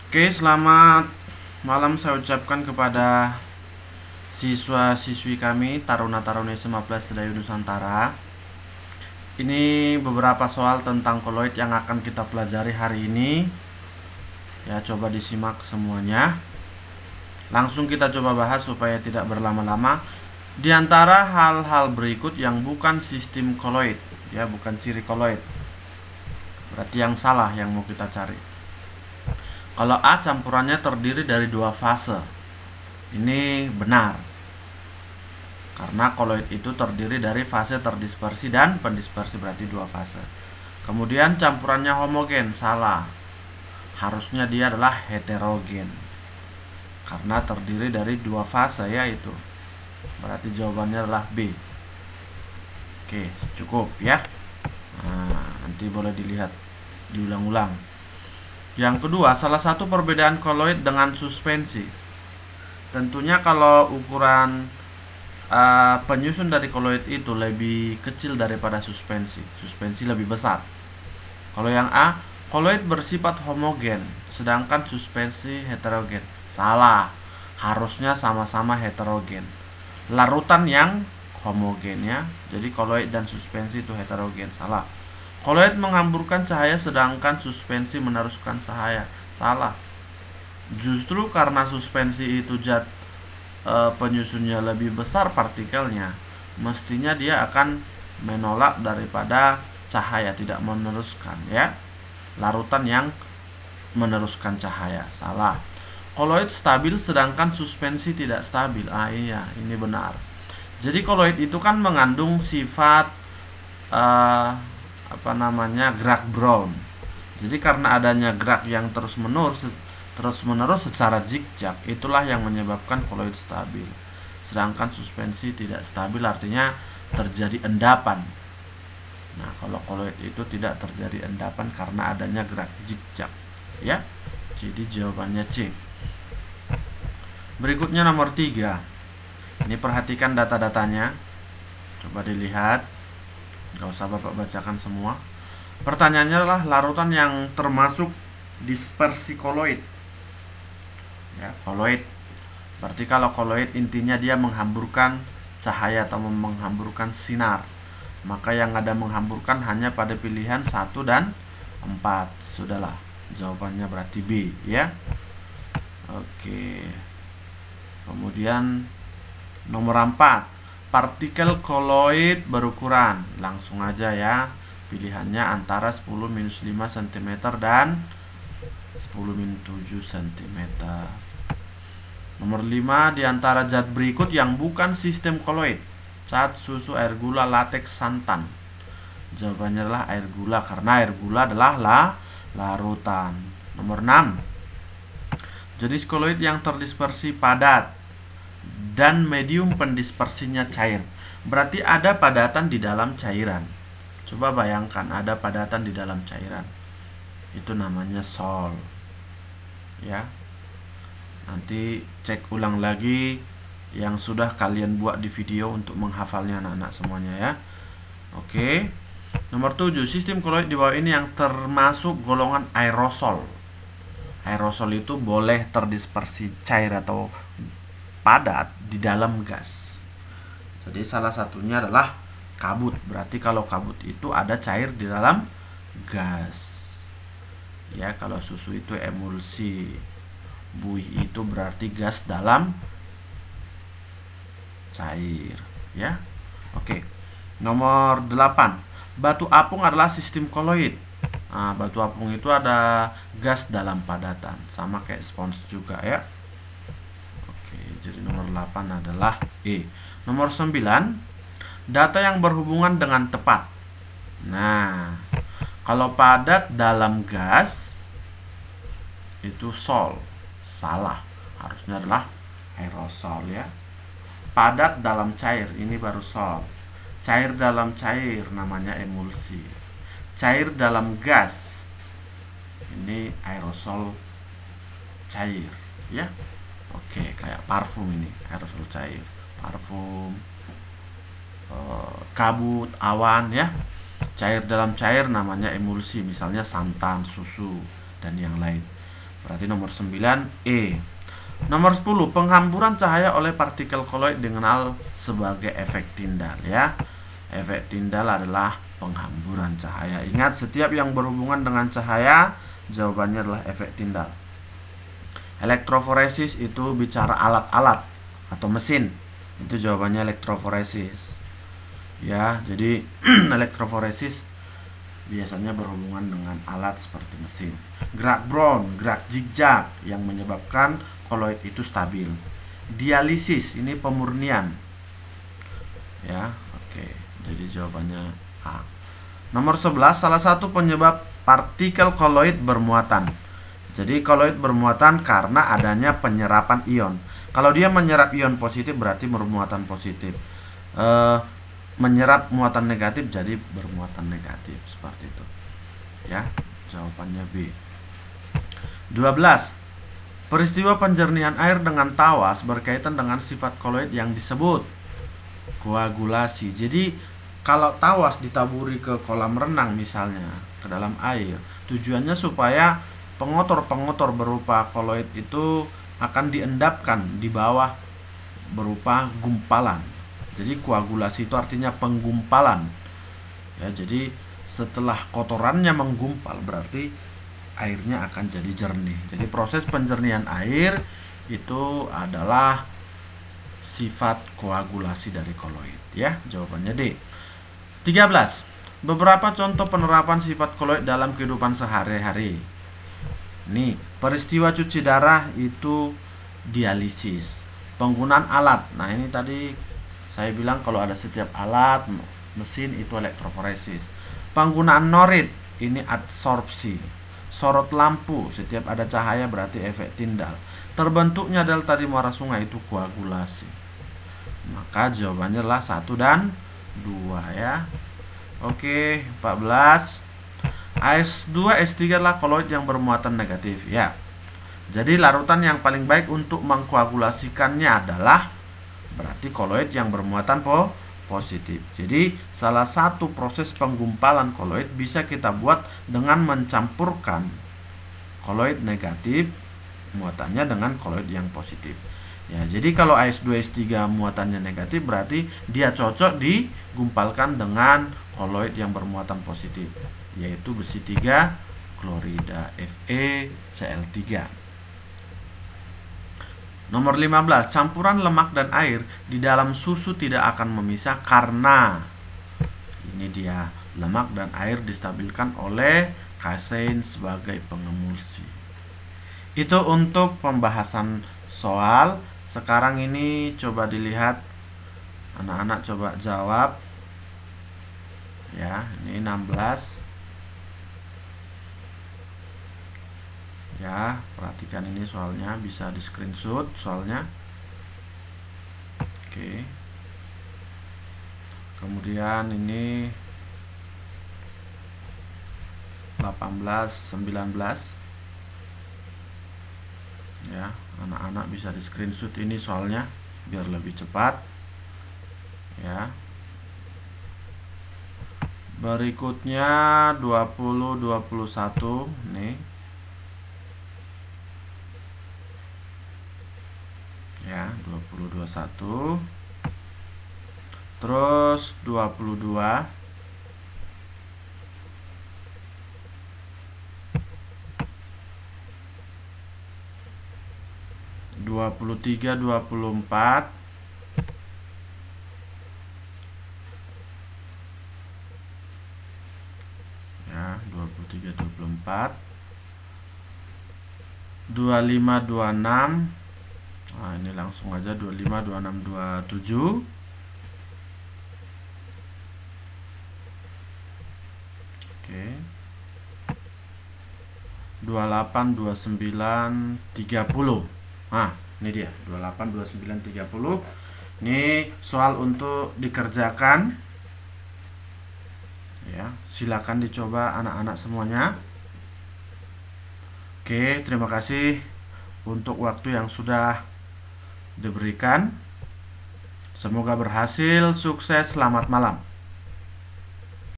Oke, selamat malam saya ucapkan kepada siswa-siswi kami Taruna-Taruna SMA Plus Sedayu Nusantara. Ini beberapa soal tentang koloid yang akan kita pelajari hari ini. Ya, coba disimak semuanya. Langsung kita coba bahas supaya tidak berlama-lama. Di antara hal-hal berikut yang bukan sistem koloid, ya, bukan ciri koloid. Berarti yang salah yang mau kita cari. Kalau A campurannya terdiri dari dua fase, ini benar. Karena koloid itu terdiri dari fase terdispersi dan pendispersi, berarti dua fase. Kemudian campurannya homogen, salah. Harusnya dia adalah heterogen. Karena terdiri dari dua fase, yaitu. Berarti jawabannya adalah B. Oke, cukup ya. Nah, nanti boleh dilihat diulang-ulang. Yang kedua, salah satu perbedaan koloid dengan suspensi. Tentunya kalau ukuran penyusun dari koloid itu lebih kecil daripada suspensi. Suspensi lebih besar. Kalau yang A, koloid bersifat homogen, sedangkan suspensi heterogen. Salah. Harusnya sama-sama heterogen. Larutan yang homogen ya. Jadi koloid dan suspensi itu heterogen. Salah. Koloid menghamburkan cahaya sedangkan suspensi meneruskan cahaya. Salah. Justru karena suspensi itu penyusunnya lebih besar partikelnya, mestinya dia akan menolak daripada cahaya, tidak meneruskan ya. Larutan yang meneruskan cahaya. Salah. Koloid stabil sedangkan suspensi tidak stabil. Iya, ini benar. Jadi koloid itu kan mengandung sifat gerak Brown. Jadi karena adanya gerak yang terus menerus secara zigzag, itulah yang menyebabkan koloid stabil. Sedangkan suspensi tidak stabil, artinya terjadi endapan. Nah, kalau koloid itu tidak terjadi endapan karena adanya gerak zigzag, ya. Jadi jawabannya C. Berikutnya nomor 3. Ini perhatikan data-datanya. Coba dilihat. Gak usah Bapak bacakan semua. Pertanyaannya adalah larutan yang termasuk dispersi koloid. Ya, koloid. Berarti kalau koloid intinya dia menghamburkan cahaya atau menghamburkan sinar. Maka yang ada menghamburkan hanya pada pilihan 1 dan 4. Sudahlah. Jawabannya berarti B ya. Oke. Kemudian nomor 4. Partikel koloid berukuran. Langsung aja ya. Pilihannya antara 10-5 cm dan 10-7 cm. Nomor 5. Di antara zat berikut yang bukan sistem koloid: cat, susu, air gula, latex, santan. Jawabannya adalah air gula, karena air gula adalah larutan. Nomor 6. Jenis koloid yang terdispersi padat dan medium pendispersinya cair. Berarti ada padatan di dalam cairan. Coba bayangkan ada padatan di dalam cairan. Itu namanya sol. Ya. Nanti cek ulang lagi yang sudah kalian buat di video untuk menghafalnya anak-anak semuanya ya. Oke. Nomor 7, sistem koloid di bawah ini yang termasuk golongan aerosol. Aerosol itu boleh terdispersi cair atau padat di dalam gas. Jadi salah satunya adalah kabut. Berarti kalau kabut itu ada cair di dalam gas. Ya, kalau susu itu emulsi. Buih itu berarti gas dalam cair, ya. Oke. Nomor 8. Batu apung adalah sistem koloid. Nah, batu apung itu ada gas dalam padatan, sama kayak spons juga ya. Jadi nomor 8 adalah E. Nomor 9, data yang berhubungan dengan tepat. Nah, kalau padat dalam gas itu sol. Salah. Harusnya adalah aerosol ya. Padat dalam cair, ini baru sol. Cair dalam cair namanya emulsi. Cair dalam gas, ini aerosol cair ya. Oke, kayak parfum ini, aerosol cair, parfum, kabut, awan ya. Cair dalam cair namanya emulsi, misalnya santan, susu, dan yang lain. Berarti nomor 9 E. Nomor 10, penghamburan cahaya oleh partikel koloid dikenal sebagai efek Tyndall ya. Efek Tyndall adalah penghamburan cahaya. Ingat, setiap yang berhubungan dengan cahaya jawabannya adalah efek Tyndall. Elektroforesis itu bicara alat-alat atau mesin. Itu jawabannya elektroforesis. Ya, jadi elektroforesis biasanya berhubungan dengan alat seperti mesin. Gerak Brown, gerak zigzag yang menyebabkan koloid itu stabil. Dialisis ini pemurnian. Ya, oke. Jadi jawabannya A. Nomor 11, salah satu penyebab partikel koloid bermuatan. Jadi koloid bermuatan karena adanya penyerapan ion. Kalau dia menyerap ion positif berarti bermuatan positif. Menyerap muatan negatif jadi bermuatan negatif, seperti itu. Ya, jawabannya B. 12. Peristiwa penjernihan air dengan tawas berkaitan dengan sifat koloid yang disebut koagulasi. Jadi kalau tawas ditaburi ke kolam renang misalnya, ke dalam air, tujuannya supaya pengotor-pengotor berupa koloid itu akan diendapkan di bawah berupa gumpalan. Jadi koagulasi itu artinya penggumpalan. Ya, jadi setelah kotorannya menggumpal berarti airnya akan jadi jernih. Jadi proses penjernihan air itu adalah sifat koagulasi dari koloid ya. Jawabannya D. 13. Beberapa contoh penerapan sifat koloid dalam kehidupan sehari-hari. Nih, peristiwa cuci darah itu dialisis. Penggunaan alat. Nah, ini tadi saya bilang kalau ada setiap alat mesin itu elektroforesis. Penggunaan norit ini adsorpsi. Sorot lampu, setiap ada cahaya berarti efek Tyndall. Terbentuknya delta di muara sungai itu koagulasi. Maka jawabannya adalah 1 dan 2 ya. Oke, 14. AS2 S3 adalah koloid yang bermuatan negatif ya. Jadi larutan yang paling baik untuk mengkoagulasikannya adalah berarti koloid yang bermuatan positif. Jadi salah satu proses penggumpalan koloid bisa kita buat dengan mencampurkan koloid negatif muatannya dengan koloid yang positif. Ya, jadi kalau AS2S3 muatannya negatif berarti dia cocok digumpalkan dengan koloid yang bermuatan positif, yaitu besi 3 klorida FeCl3. Nomor 15, campuran lemak dan air di dalam susu tidak akan memisah karena ini dia, lemak dan air distabilkan oleh kasein sebagai pengemulsi. Itu untuk pembahasan soal. Sekarang ini coba dilihat, anak-anak coba jawab. Ya, ini 16. Ya, perhatikan ini soalnya, bisa di screenshot soalnya. Oke. Kemudian ini 18, 19. Ya, anak-anak bisa di screenshot ini soalnya biar lebih cepat. Ya. Berikutnya 20, 21 nih. Ya, 20, 21. Terus 22. Dua puluh tiga, 24. Ya, 23, 24. 25, 26. Nah, ini langsung aja 25, 26, 27. Oke. 28, 29, 30. Nah, ini dia 28, 29, 30. Ini soal untuk dikerjakan. Ya, silakan dicoba anak-anak semuanya. Oke, terima kasih untuk waktu yang sudah diberikan. Semoga berhasil, sukses, selamat malam.